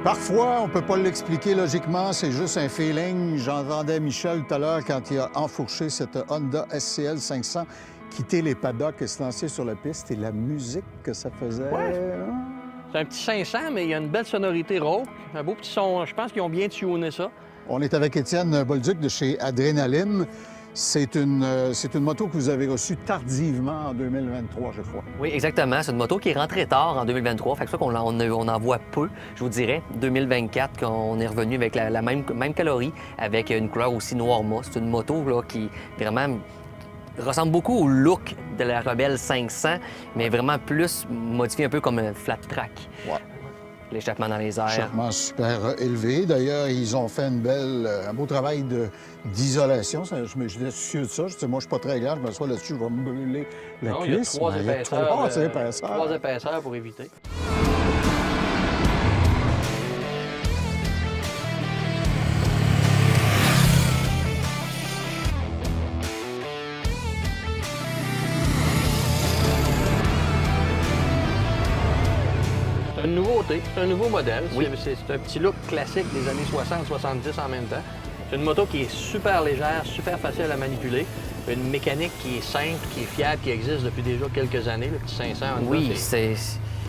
Parfois, on ne peut pas l'expliquer logiquement, c'est juste un feeling. J'entendais Michel tout à l'heure quand il a enfourché cette Honda SCL 500, quitter les paddocks et se lancer sur la piste, et la musique que ça faisait. Ouais. C'est un petit 500, mais il y a une belle sonorité rauque, un beau petit son. Je pense qu'ils ont bien tuné ça. On est avec Étienne Bolduc de chez Adrénaline. C'est une moto que vous avez reçue tardivement en 2023, je crois. Oui, exactement. C'est une moto qui est rentrée tard en 2023. Fait que ça qu'on en voit peu, je vous dirais. 2024, qu'on est revenu avec la même calorie, avec une couleur aussi noir mousse. C'est une moto là, qui vraiment ressemble beaucoup au look de la Rebelle 500, mais vraiment plus modifié un peu comme un flat track. Ouais. L'échappement dans les airs. Échappement super élevé. D'ailleurs, ils ont fait un beau travail d'isolation. J'étais sûr de ça. Je dis, moi, je suis pas très grand. Je m'assois là-dessus, je vais me brûler la Non, il y a cuisse. trois Mais épaisseurs. trois Épaisseurs pour éviter. C'est une nouveauté, c'est un nouveau modèle. Oui. C'est un petit look classique des années 60-70 en même temps. C'est une moto qui est super légère, super facile à manipuler. Une mécanique qui est simple, qui est fiable, qui existe depuis déjà quelques années, le petit 500. Oui,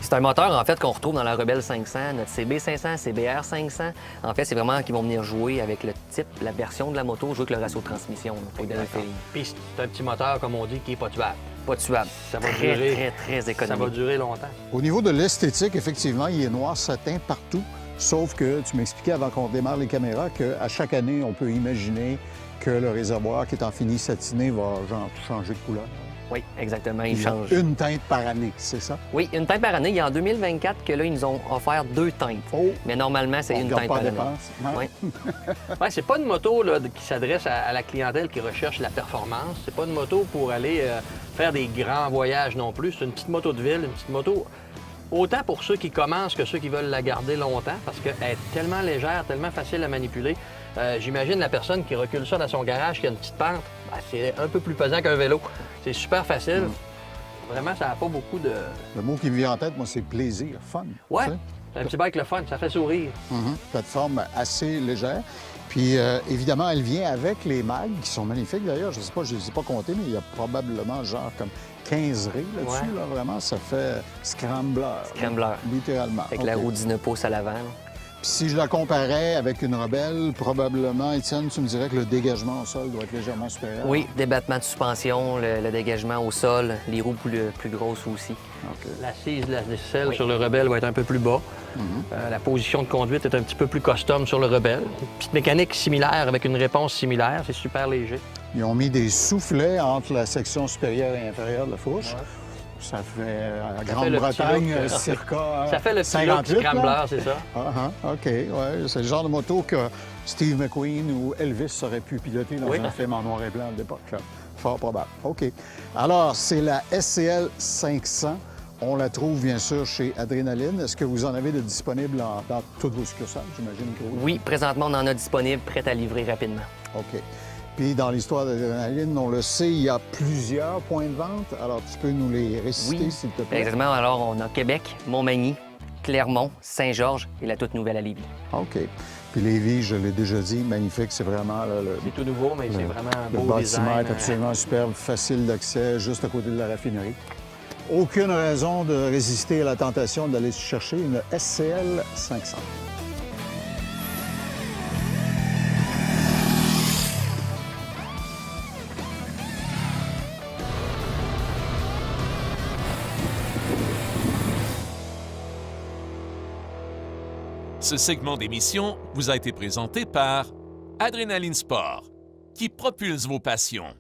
c'est un moteur, en fait, qu'on retrouve dans la Rebelle 500, notre CB500, CBR 500. En fait, c'est vraiment qu'ils vont venir jouer avec le type, la version de la moto, jouer avec le ratio de transmission, là, pour donner un feeling. Puis c'est un petit moteur, comme on dit, qui n'est pas tuable. Pas tuable. Ça va très, durer. très économique. Ça va durer longtemps. Au niveau de l'esthétique, effectivement, il est noir satin partout. Sauf que tu m'expliquais avant qu'on démarre les caméras qu'à chaque année, on peut imaginer que le réservoir qui est en fini satiné va changer de couleur. Oui, exactement, il Ils ont change. une teinte par année, c'est ça? Oui, une teinte par année. Il y a en 2024 que là, ils nous ont offert 2 teintes. Oh! Mais normalement, c'est On une regarde teinte pas par la année. dépense, hein? Oui. Ouais, c'est pas une moto là, qui s'adresse à la clientèle qui recherche la performance. C'est pas une moto pour aller faire des grands voyages non plus. C'est une petite moto de ville, une petite moto autant pour ceux qui commencent que ceux qui veulent la garder longtemps parce qu'elle est tellement légère, tellement facile à manipuler. J'imagine la personne qui recule ça dans son garage, qui a une petite pente, ben, c'est un peu plus pesant qu'un vélo. C'est super facile. Vraiment, ça n'a pas beaucoup de... Le mot qui me vient en tête, moi, c'est plaisir, fun. Ouais, tu sais. c'est un petit bike le fun, ça fait sourire. Plateforme assez légère. Puis, évidemment, elle vient avec les mags, qui sont magnifiques d'ailleurs. Je ne sais pas, je ne les ai pas comptés, mais il y a probablement genre comme 15 raies là-dessus. Ouais. Là, vraiment, ça fait scrambler. Scrambler. Littéralement. Avec la OK. roue 19 pouces à l'avant. là. Puis si je la comparais avec une Rebelle, probablement, Étienne, tu me dirais que le dégagement au sol doit être légèrement supérieur. Oui, débattement de suspension, le dégagement au sol, les roues plus grosses aussi. OK. L'assise de la selle Oui. sur le Rebelle va être un peu plus bas. La position de conduite est un petit peu plus custom sur le Rebelle. Une petite mécanique similaire avec une réponse similaire. C'est super léger. Ils ont mis des soufflets entre la section supérieure et inférieure de la fourche. Ouais. Ça fait, à fait le Grande-Bretagne, petit look, circa Ça fait le petit look 58, là. scrambler, c'est ça? OK, ouais. C'est le genre de moto que Steve McQueen ou Elvis auraient pu piloter dans Oui. un film en noir et blanc de l'époque. Là. Fort probable. OK. Alors, c'est la SCL 500. On la trouve, bien sûr, chez Adrénaline. Est-ce que vous en avez de disponible dans toutes vos succursales, j'imagine que oui? Oui, présentement, on en a disponible, prêt à livrer rapidement. OK. Puis, dans l'histoire d'Adrénaline, on le sait, il y a plusieurs points de vente. Alors, tu peux nous les réciter, Oui. s'il te plaît? Exactement. Alors, on a Québec, Montmagny, Clermont, Saint-Georges et la toute nouvelle à Lévis. OK. Puis Lévis, je l'ai déjà dit, magnifique. C'est vraiment là, C'est tout nouveau, mais c'est vraiment un le beau bâtiment design. est absolument superbe, facile d'accès, juste à côté de la raffinerie. Aucune raison de résister à la tentation d'aller chercher une SCL 500. Ce segment d'émission vous a été présenté par Adrénaline Sport, qui propulse vos passions.